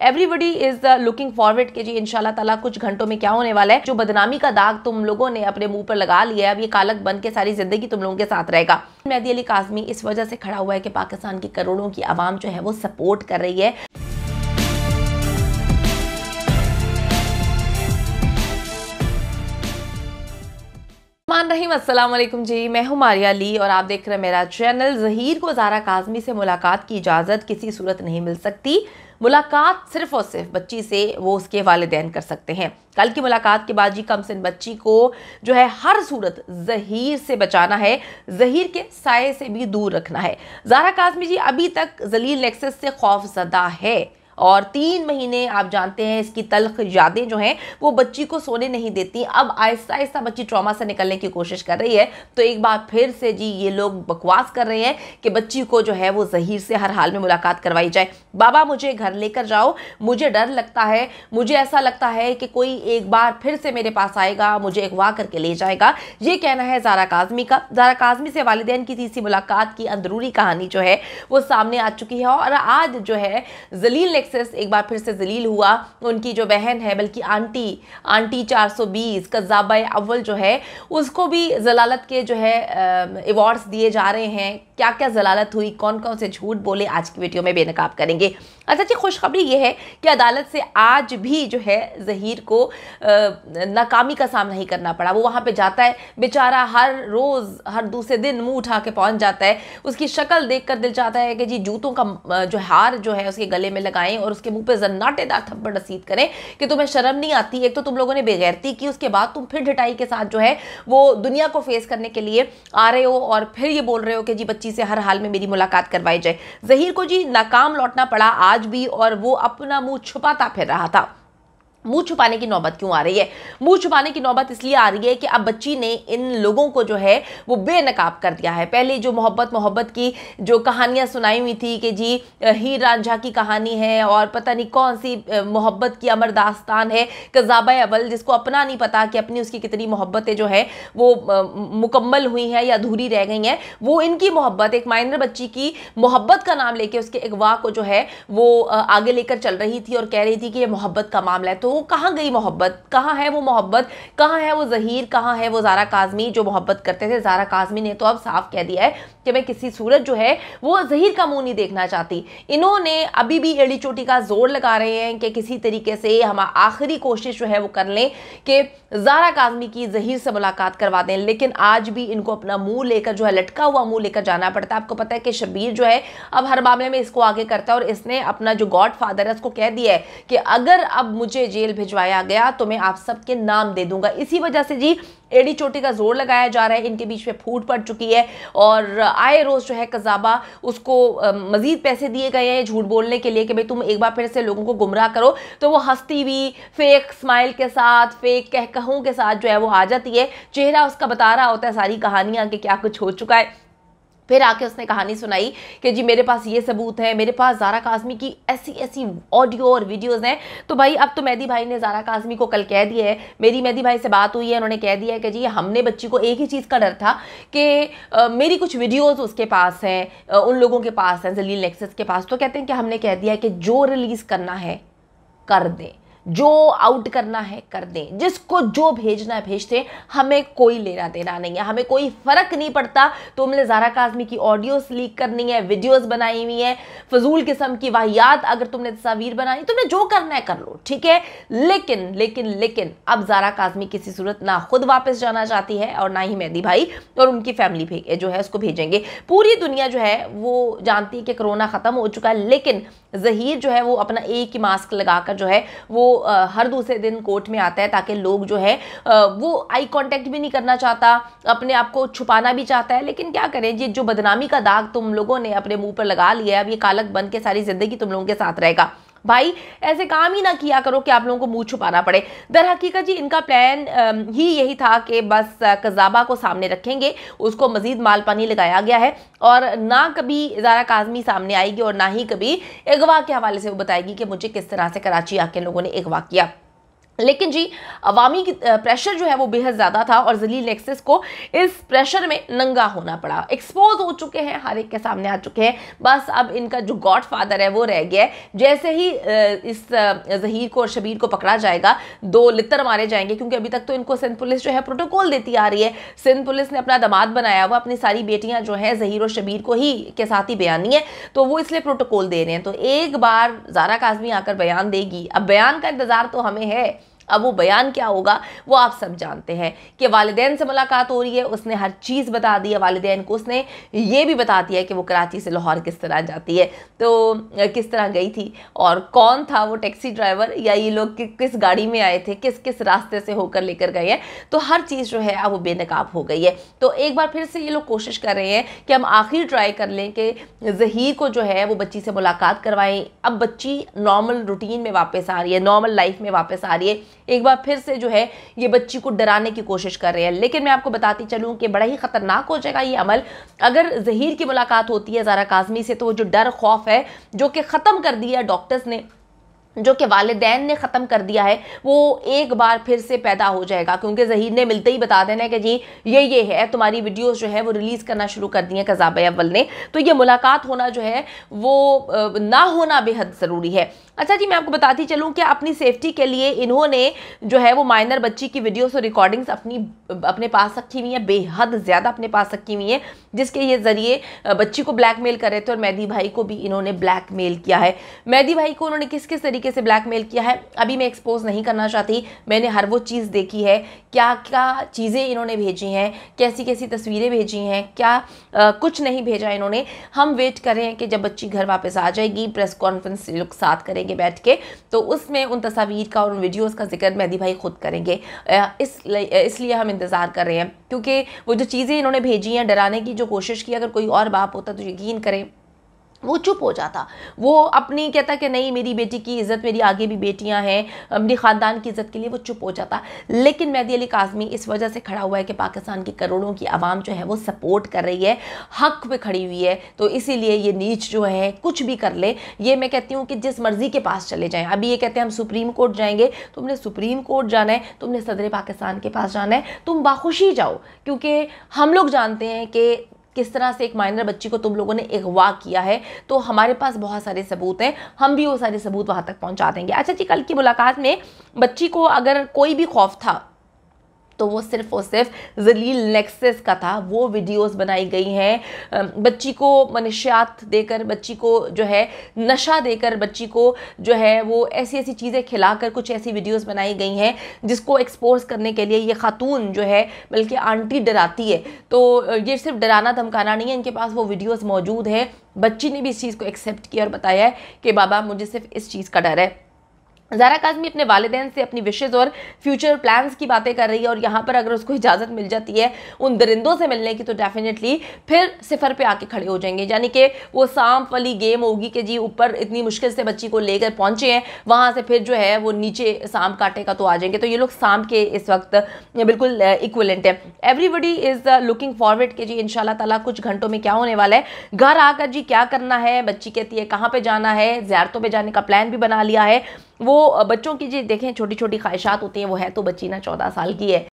Everybody is looking forward के जी इंशाल्लाह ताला कुछ घंटों में क्या होने वाला है। जो बदनामी का दाग तुम लोगों ने अपने मुंह पर लगा लिया है, अब ये कालक बन के सारी जिंदगी तुम लोगों के साथ रहेगा। मेहदी अली काज़मी इस वजह से खड़ा हुआ है कि पाकिस्तान की करोड़ों की आवाम जो है वो सपोर्ट कर रही है। अस्सलाम वालेकुम जी, मैं हूं मारिया अली और आप देख रहे हैं मेरा चैनल। ज़हीर को ज़ारा काज़मी से मुलाकात की इजाज़त किसी सूरत नहीं मिल सकती। मुलाकात सिर्फ और सिर्फ बच्ची से वो उसके वालिदैन कर सकते हैं। कल की मुलाकात के बाद जी कमसिन बच्ची को जो है हर सूरत ज़हीर से बचाना है, ज़हीर के साये से भी दूर रखना है। ज़ारा काज़मी जी अभी तक जलील नेक्सस से खौफज़दा है और 3 महीने आप जानते हैं इसकी तल्ख यादें जो हैं वो बच्ची को सोने नहीं देती। अब आहिस्ता आहिस्ता बच्ची ट्रॉमा से निकलने की कोशिश कर रही है। तो एक बार फिर से जी ये लोग बकवास कर रहे हैं कि बच्ची को जो है वो ज़हीर से हर हाल में मुलाकात करवाई जाए। बाबा मुझे घर लेकर जाओ, मुझे डर लगता है, मुझे ऐसा लगता है कि कोई एक बार फिर से मेरे पास आएगा, मुझे अगवा करके ले जाएगा। ये कहना है ज़ारा काज़मी का। ज़ारा काज़मी से वालिदैन की तीसरी मुलाकात की अंदरूनी कहानी जो है वो सामने आ चुकी है और आज जो है जलील एक बार फिर से जलील हुआ। उनकी जो बहन है बल्कि आंटी 420 कज़ाबा अव्वल जो है उसको भी जलालत के जो है अवार्ड्स दिए जा रहे हैं। क्या क्या जलालत हुई, कौन कौन से झूठ बोले, आज की वीडियो में बेनकाब करेंगे। अच्छा जी, खुशखबरी ये है कि अदालत से आज भी जो है ज़हीर को नाकामी का सामना ही करना पड़ा। वो वहाँ पे जाता है बेचारा, हर रोज़ हर दूसरे दिन मुंह उठा के पहुँच जाता है। उसकी शक्ल देखकर दिल चाहता है कि जी जूतों का जो हार जो है उसके गले में लगाएं और उसके मुंह पे जन्नाटेदार थप्पड़ रसीद करें कि तुम्हें शर्म नहीं आती। एक तो तुम लोगों ने बेगैरती की, उसके बाद तुम फिर ढिठाई के साथ जो है वो दुनिया को फेस करने के लिए आ रहे हो और फिर ये बोल रहे हो कि जी बच्ची से हर हाल में मेरी मुलाकात करवाई जाए। ज़हीर को जी नाकाम लौटना पड़ा आज भी और वो अपना मुंह छुपाता फिर रहा था। मुंह छुपाने की नौबत क्यों आ रही है? मुंह छुपाने की नौबत इसलिए आ रही है कि अब बच्ची ने इन लोगों को जो है वो बेनकाब कर दिया है। पहले जो मोहब्बत की जो कहानियां सुनाई हुई थी कि जी हीर रांझा की कहानी है और पता नहीं कौन सी मोहब्बत की अमर दास्तान है, कज़ाबा अव्वल, जिसको अपना नहीं पता कि अपनी उसकी कितनी मोहब्बतें जो है वो मुकम्मल हुई हैं या अधूरी रह गई हैं। वो इनकी मोहब्बत, एक माइनर बच्ची की मोहब्बत का नाम लेके उसके अगवा को जो है वो आगे लेकर चल रही थी और कह रही थी कि ये मोहब्बत का मामला है। तो वो कहाँ गई मोहब्बत? कहाँ है वो मोहब्बत? कहाँ है वो ज़हीर? कहाँ है वो ज़ारा काज़मी जो मोहब्बत करते थे? ज़ारा काज़मी ने तो अब साफ कह दिया है कि मैं किसी सूरत जो है वो ज़हीर का मुंह नहीं देखना चाहती। इन्होंने अभी भी एड़ी चोटी का जोर लगा रहे हैं कि किसी तरीके से हम आखिरी कोशिश जो है वो कर लें कि ज़ारा काज़मी की ज़हीर से मुलाकात करवा दें। लेकिन आज भी इनको अपना मुंह लेकर जो है, लटका हुआ मुंह लेकर जाना पड़ता है। आपको पता है कि शब्बीर जो है अब हर मामले में इसको आगे करता है और इसने अपना जो गॉड फादर है उसको कह दिया है कि अगर अब मुझे जेल भिजवाया गया तो मैं आप सबके नाम दे दूंगा। इसी वजह से जी एड़ी चोटी का जोर लगाया जा रहा है। इनके बीच में फूट पड़ चुकी है और आए रोज जो है कज़ाबा उसको मजीद पैसे दिए गए हैं झूठ बोलने के लिए कि भाई तुम एक बार फिर से लोगों को गुमराह करो। तो वो हंसती हुई फेक स्माइल के साथ, फेक कहकहों के साथ जो है वो आ जाती है। चेहरा उसका बता रहा होता है सारी कहानियां कि क्या कुछ हो चुका है। फिर आके उसने कहानी सुनाई कि जी मेरे पास ये सबूत है, मेरे पास ज़ारा काज़मी की ऐसी ऐसी ऑडियो और वीडियोस हैं। तो भाई अब तो मेहदी भाई ने ज़ारा काज़मी को कल कह दिया है, मेरी मेहदी भाई से बात हुई है, उन्होंने कह दिया है कि जी हमने बच्ची को एक ही चीज़ का डर था कि मेरी कुछ वीडियोस उसके पास हैं, उन लोगों के पास हैं, जलील नेक्सस के पास। तो कहते हैं कि हमने कह दिया है कि जो रिलीज़ करना है कर दें, जो आउट करना है कर दें, जिसको जो भेजना है भेज दें, हमें कोई लेना देना नहीं है, हमें कोई फर्क नहीं पड़ता। तुमने ज़ारा काज़मी की ऑडियोस लीक करनी है, वीडियोस बनाई हुई हैं, फजूल किस्म की वाहियात अगर तुमने तस्वीर बनाई, तुमने जो करना है कर लो, ठीक है। लेकिन लेकिन लेकिन अब ज़ारा काज़मी किसी सूरत ना खुद वापस जाना चाहती है और ना ही मेहदी भाई और उनकी फैमिली जो है उसको भेजेंगे। पूरी दुनिया जो है वो जानती है कि कोरोना ख़त्म हो चुका है, लेकिन ज़हीर जो है वो अपना एक ही मास्क लगाकर जो है वो हर दूसरे दिन कोर्ट में आता है ताकि लोग जो है वो आई कांटेक्ट भी नहीं करना चाहता, अपने आप को छुपाना भी चाहता है। लेकिन क्या करें जी, जो बदनामी का दाग तुम लोगों ने अपने मुंह पर लगा लिया है, अब ये कालक बन के सारी जिंदगी तुम लोगों के साथ रहेगा। भाई ऐसे काम ही ना किया करो कि आप लोगों को मुंह छुपाना पड़े। दर हकीकत जी इनका प्लान ही यही था कि बस कज़ाबा को सामने रखेंगे, उसको मजीद माल पानी लगाया गया है और ना कभी ज़ारा काज़मी सामने आएगी और ना ही कभी अगवा के हवाले से वो बताएगी कि मुझे किस तरह से कराची आके लोगों ने अगवा किया। लेकिन जी अवामी की प्रेशर जो है वो बेहद ज़्यादा था और जलील नेक्सस को इस प्रेशर में नंगा होना पड़ा। एक्सपोज हो चुके हैं, हर एक के सामने आ चुके हैं, बस अब इनका जो गॉड फादर है वो रह गया है। जैसे ही इस जहीर को और शबीर को पकड़ा जाएगा, 2 लित्तर मारे जाएंगे, क्योंकि अभी तक तो इनको सिंध पुलिस जो है प्रोटोकॉल देती आ रही है। सिंध पुलिस ने अपना दामाद बनाया हुआ, अपनी सारी बेटियां जो है जहीर और शबीर को ही के साथ ही बयानी है, तो वो इसलिए प्रोटोकॉल दे रहे हैं। तो एक बार ज़ारा काज़मी आकर बयान देगी, अब बयान का इंतज़ार तो हमें है। अब वो बयान क्या होगा वो आप सब जानते हैं कि वालिदैन से मुलाकात हो रही है, उसने हर चीज़ बता दी है वालिदैन को, उसने ये भी बता दिया कि वो कराची से लाहौर किस तरह जाती है, तो किस तरह गई थी और कौन था वो टैक्सी ड्राइवर, या ये लोग किस गाड़ी में आए थे, किस किस रास्ते से होकर लेकर गए हैं। तो हर चीज़ जो है अब वो बेनकाब हो गई है। तो एक बार फिर से ये लोग कोशिश कर रहे हैं कि हम आखिर ट्राई कर लें कि जहीर को जो है वो बच्ची से मुलाकात करवाएं। अब बच्ची नॉर्मल रूटीन में वापस आ रही है, नॉर्मल लाइफ में वापस आ रही है। एक बार फिर से जो है ये बच्ची को डराने की कोशिश कर रहे हैं। लेकिन मैं आपको बताती चलूं कि बड़ा ही खतरनाक हो जाएगा ये अमल अगर जहीर की मुलाकात होती है ज़ारा काज़मी से, तो वो जो डर खौफ है जो कि ख़त्म कर दिया डॉक्टर्स ने, जो कि वालिदैन ने ख़त्म कर दिया है, वो एक बार फिर से पैदा हो जाएगा। क्योंकि जहीर ने मिलते ही बता देना है कि जी ये है, तुम्हारी वीडियोस जो है वो रिलीज़ करना शुरू कर दी है कज़ाब अव्वल ने। तो ये मुलाकात होना जो है वो ना होना बेहद ज़रूरी है। अच्छा जी, मैं आपको बताती चलूँ कि अपनी सेफ्टी के लिए इन्होंने जो है वो माइनर बच्ची की वीडियोस और रिकॉर्डिंग्स अपने पास रखी हुई हैं, बेहद ज़्यादा अपने पास रखी हुई हैं, जिसके ये ज़रिए बच्ची को ब्लैकमेल कर रहे थे। और मेहदी भाई को भी इन्होंने ब्लैकमेल किया है। मेहदी भाई को उन्होंने किस किस तरीके से ब्लैकमेल किया है अभी मैं एक्सपोज नहीं करना चाहती। मैंने हर वो चीज़ देखी है, क्या क्या चीज़ें इन्होंने भेजी हैं, कैसी कैसी तस्वीरें भेजी हैं, क्या कुछ नहीं भेजा इन्होंने। हम वेट करें कि जब बच्ची घर वापस आ जाएगी, प्रेस कॉन्फ्रेंस लोग साथ करेंगे बैठ के, तो उसमें उन तस्वीर का और उन वीडियोज़ का जिक्र मेहदी भाई खुद करेंगे। इसलिए हम इंतज़ार कर रहे हैं, क्योंकि वो जो चीज़ें इन्होंने भेजी हैं, डराने की जो कोशिश की, अगर कोई और बाप होता तो यकीन करें वो चुप हो जाता। वो अपनी कहता कि नहीं मेरी बेटी की इज़्ज़त, मेरी आगे भी बेटियां हैं, अपनी ख़ानदान की इज़्ज़त के लिए वो चुप हो जाता। लेकिन मेहदी अली काज़मी इस वजह से खड़ा हुआ है कि पाकिस्तान की करोड़ों की आवाम जो है वो सपोर्ट कर रही है, हक पे खड़ी हुई है। तो इसीलिए ये नीच जो है कुछ भी कर ले, ये मैं कहती हूँ कि जिस मर्ज़ी के पास चले जाएँ। अभी ये कहते हैं हम सुप्रीम कोर्ट जाएंगे, तुमने सुप्रीम कोर्ट जाना है, तुमने सदर पाकिस्तान के पास जाना है, तुम बाखुशी जाओ, क्योंकि हम लोग जानते हैं कि किस तरह से एक माइनर बच्ची को तुम लोगों ने अगवा किया है। तो हमारे पास बहुत सारे सबूत हैं, हम भी वो सारे सबूत वहाँ तक पहुँचा देंगे। अच्छा जी, कल की मुलाकात में बच्ची को अगर कोई भी खौफ था तो वो सिर्फ और सिर्फ जलील नेक्सस का था। वो वीडियोस बनाई गई हैं, बच्ची को मनशियात देकर, बच्ची को जो है नशा देकर, बच्ची को जो है वो ऐसी ऐसी चीज़ें खिलाकर कुछ ऐसी वीडियोस बनाई गई हैं जिसको एक्सपोज करने के लिए ये खातून जो है बल्कि आंटी डराती है। तो ये सिर्फ डराना धमकाना नहीं है, इनके पास वो वीडियोज़ मौजूद है। बच्ची ने भी इस चीज़ को एक्सेप्ट किया और बताया है कि बाबा मुझे सिर्फ इस चीज़ का डर है। ज़ारा काज़मी अपने वालिदैन से अपनी विशेज़ और फ्यूचर प्लान्स की बातें कर रही है, और यहाँ पर अगर उसको इजाज़त मिल जाती है उन दरिंदों से मिलने की, तो डेफिनेटली फिर सिफर पे आके खड़े हो जाएंगे। यानी कि वो सांप वाली गेम होगी कि जी ऊपर इतनी मुश्किल से बच्ची को लेकर पहुँचे हैं, वहाँ से फिर जो है वो नीचे सांप काटेगा तो आ जाएंगे। तो ये लोग सांप के इस वक्त बिल्कुल इक्वलेंट है। एवरीबडी इज़ लुकिंग फॉरवर्ड कि जी इंशाल्लाह ताला कुछ घंटों में क्या होने वाला है। घर आकर जी क्या करना है, बच्ची कहती है कहाँ पर जाना है, ज़ियारतों पर जाने का प्लान भी बना लिया है। वो बच्चों की जी देखें छोटी छोटी ख्वाहिशात होती हैं, वो है तो बच्ची ना 14 साल की है।